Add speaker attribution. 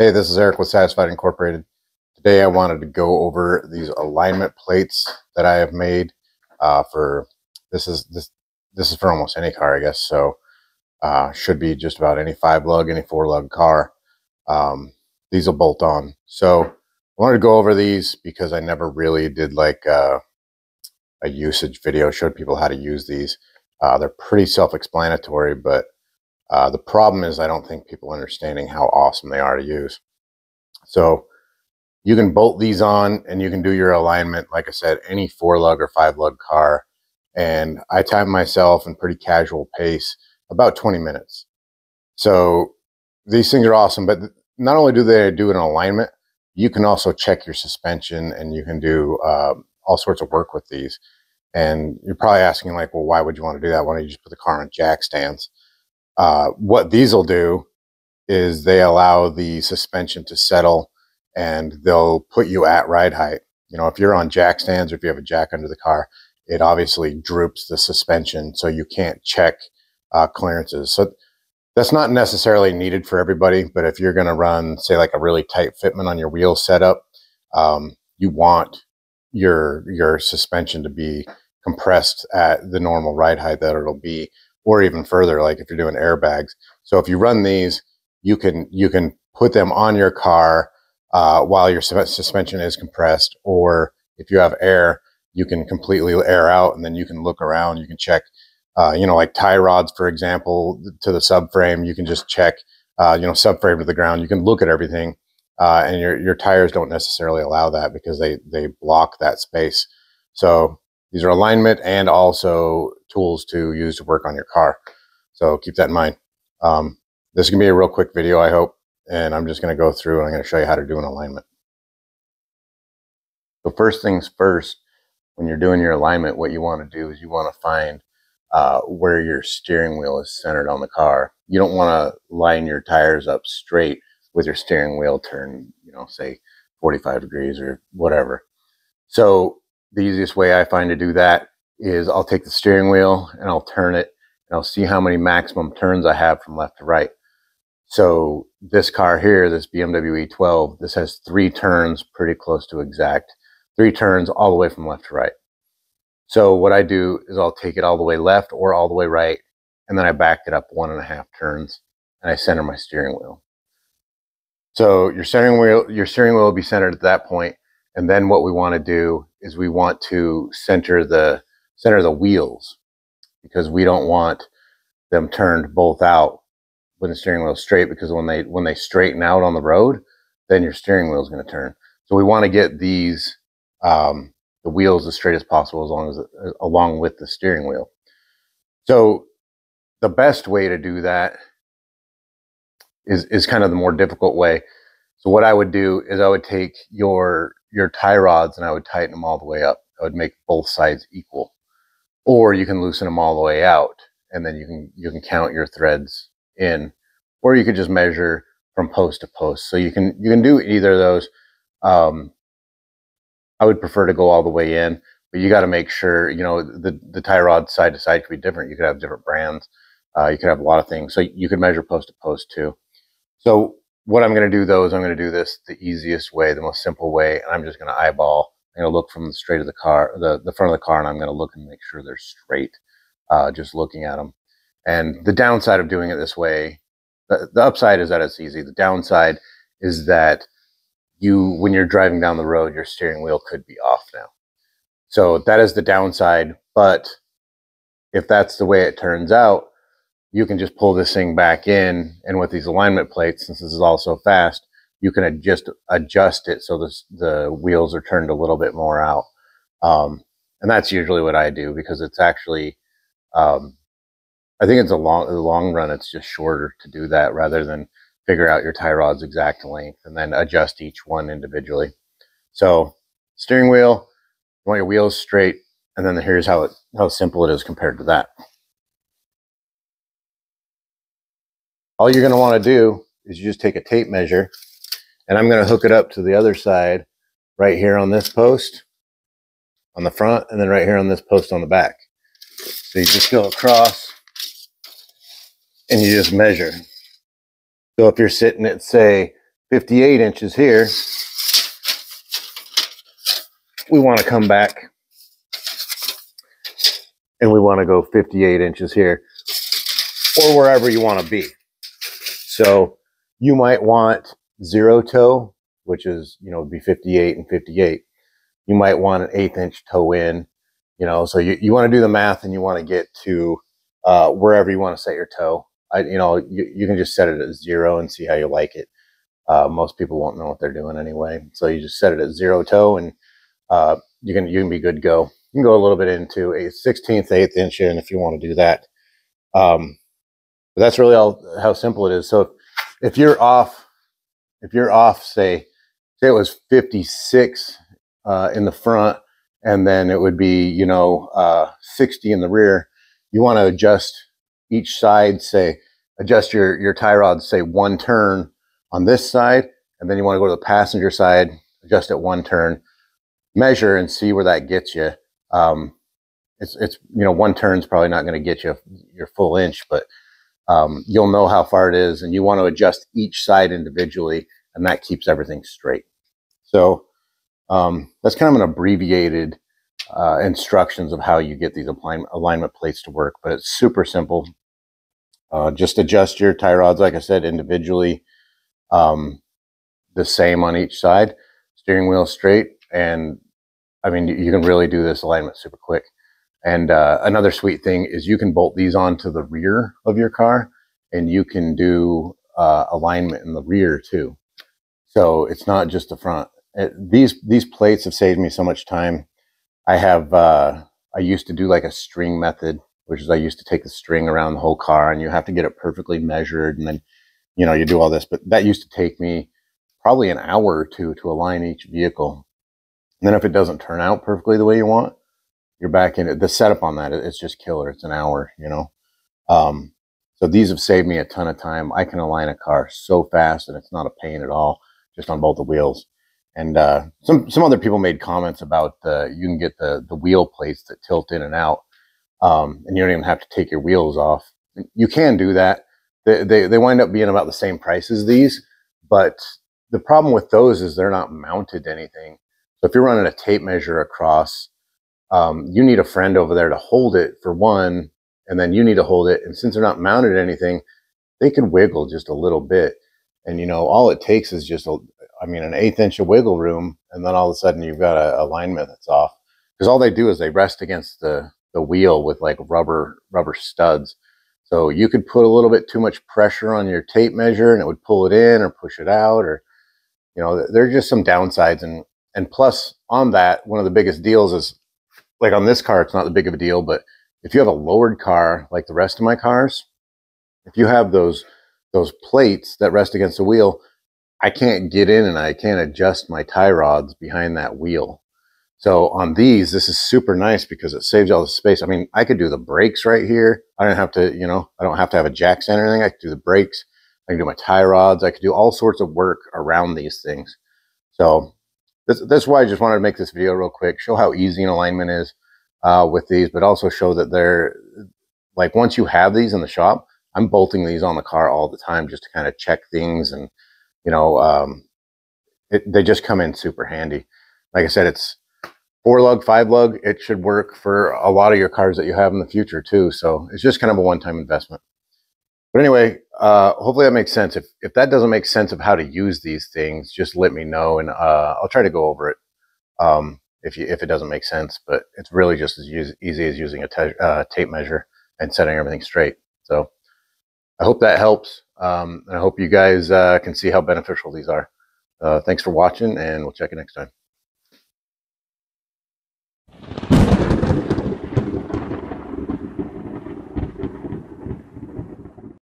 Speaker 1: Hey, this is Eric with Satisfied Incorporated. Today I wanted to go over these alignment plates that I have made for this is for almost any car, I guess. So should be just about any 5-lug, any 4-lug car. These will bolt on. So I wanted to go over these because I never really did like a usage video, showed people how to use these. They're pretty self-explanatory, but the problem is I don't think people understanding how awesome they are to use. So you can bolt these on and you can do your alignment, like I said, any 4-lug or 5-lug car. And I time myself in pretty casual pace, about 20 minutes. So these things are awesome, but not only do they do an alignment, you can also check your suspension and you can do all sorts of work with these. And you're probably asking like, well, why would you want to do that? Why don't you just put the car on jack stands? What these will do is they allow the suspension to settle and they'll put you at ride height. You know, if you're on jack stands or if you have a jack under the car, it obviously droops the suspension so you can't check clearances. So that's not necessarily needed for everybody, but if you're going to run, say, like a really tight fitment on your wheel setup, you want your suspension to be compressed at the normal ride height that it'll be, or even further, like if you're doing airbags. So if you run these, you can put them on your car while your suspension is compressed, or if you have air, you can completely air out, and then you can look around. You can check, you know, like tie rods, for example, to the subframe. You can just check, you know, subframe to the ground. You can look at everything, and your tires don't necessarily allow that because they block that space. So these are alignment and also tools to use to work on your car. So keep that in mind. This is going to be a real quick video, I hope, and I'm just going to go through and I'm going to show you how to do an alignment. So first things first, when you're doing your alignment, what you want to do is you want to find where your steering wheel is centered on the car. You don't want to line your tires up straight with your steering wheel turned, you know, say 45 degrees or whatever. So the easiest way I find to do that is I'll take the steering wheel and I'll turn it and I'll see how many maximum turns I have from left to right. So this car here, this BMW E12, this has 3 turns, pretty close to exact 3 turns all the way from left to right. So what I do is I'll take it all the way left or all the way right, and then I back it up 1.5 turns and I center my steering wheel. So your steering wheel will be centered at that point. And then what we want to do is we want to center the wheels, because we don't want them turned both out when the steering wheel is straight, because when they straighten out on the road, then your steering wheel is going to turn. So we want to get these the wheels as straight as possible, along with the steering wheel. So the best way to do that is kind of the more difficult way. So what I would do is I would take your tie rods and I would tighten them all the way up. I would make both sides equal. Or you can loosen them all the way out, and then you can count your threads in, or you could just measure from post to post. So you can do either of those. I would prefer to go all the way in, but you got to make sure, you know, the tie rod side to side could be different. You could have different brands. You could have a lot of things. So you could measure post to post too. So what I'm going to do though is I'm going to do this the easiest way, the most simple way, and I'm just going to eyeball. I'm going to look from the straight of the car, the front of the car, and I'm going to look and make sure they're straight, just looking at them. And the downside of doing it this way, the upside is that it's easy. The downside is that when you're driving down the road, your steering wheel could be off now. So that is the downside. But if that's the way it turns out, you can just pull this thing back in, and with these alignment plates, since this is all so fast, you can adjust it so the wheels are turned a little bit more out. And that's usually what I do, because it's actually, I think it's the long run, it's just shorter to do that rather than figure out your tie rod's exact length and then adjust each one individually. So steering wheel, you want your wheels straight, and then here's how simple it is compared to that. All you're going to want to do is you just take a tape measure, and I'm going to hook it up to the other side right here on this post on the front, and then right here on this post on the back. So you just go across and you just measure. So if you're sitting at, say, 58 inches here, we want to come back and we want to go 58 inches here, or wherever you want to be. So you might want 0 toe, which is, you know, be 58 and 58. You might want an 1/8 inch toe in, you know, so you want to do the math and you want to get to wherever you want to set your toe. You know, you can just set it at 0 and see how you like it. Most people won't know what they're doing anyway. So you just set it at 0 toe and you can be good to go. You can go a little bit into a 1/16, 1/8 inch in if you want to do that. But that's really how simple it is. So if you're off, say it was 56 in the front, and then it would be, you know, 60 in the rear, you want to adjust each side, say adjust your tie rod, say 1 turn on this side, and then you want to go to the passenger side, adjust it 1 turn, measure and see where that gets you. It's you know, 1 turn's probably not going to get you your full inch, but you'll know how far it is, and you want to adjust each side individually, and that keeps everything straight. So that's kind of an abbreviated instructions of how you get these alignment plates to work, but it's super simple. Just adjust your tie rods, like I said, individually, the same on each side, steering wheel straight, and I mean, you can really do this alignment super quick. And another sweet thing is you can bolt these onto the rear of your car, and you can do alignment in the rear too. So it's not just the front. These plates have saved me so much time. I used to do like a string method, which is I used to take the string around the whole car, and you have to get it perfectly measured, and then, you know, you do all this. But that used to take me probably an hour or two to align each vehicle. And then if it doesn't turn out perfectly the way you want, you're back in it. The setup on that, it's just killer. It's an hour, you know. So these have saved me a ton of time. I can align a car so fast, and it's not a pain at all, just on both the wheels. And some other people made comments about you can get the wheel plates that tilt in and out, and you don't even have to take your wheels off. You can do that. They wind up being about the same price as these, but the problem with those is they're not mounted to anything. So if you're running a tape measure across, you need a friend over there to hold it for one, and then you need to hold it. And since they're not mounted to anything, they can wiggle just a little bit. And, you know, all it takes is just, an 1/8 inch of wiggle room, and then all of a sudden you've got a alignment that's off. Because all they do is they rest against the wheel with like rubber studs. So you could put a little bit too much pressure on your tape measure, and it would pull it in or push it out, or, you know, there are just some downsides. And plus on that, one of the biggest deals is, like on this car, it's not that big of a deal, but if you have a lowered car, like the rest of my cars, if you have those plates that rest against the wheel, I can't get in and I can't adjust my tie rods behind that wheel. So on these, this is super nice because it saves all the space. I mean, I could do the brakes right here. I don't have to, you know, I don't have to have a jack stand or anything. I could do the brakes. I can do my tie rods. I could do all sorts of work around these things. So that's why I just wanted to make this video real quick, show how easy an alignment is with these, but also show that they're, like, once you have these in the shop, I'm bolting these on the car all the time just to kind of check things, and, you know, they just come in super handy. Like I said, it's 4-lug, 5-lug. It should work for a lot of your cars that you have in the future too. So it's just kind of a one-time investment. But anyway, hopefully that makes sense. If that doesn't make sense of how to use these things, just let me know, and I'll try to go over it if it doesn't make sense. But it's really just as easy as using a tape measure and setting everything straight. So I hope that helps, and I hope you guys can see how beneficial these are. Thanks for watching, and we'll check you next time.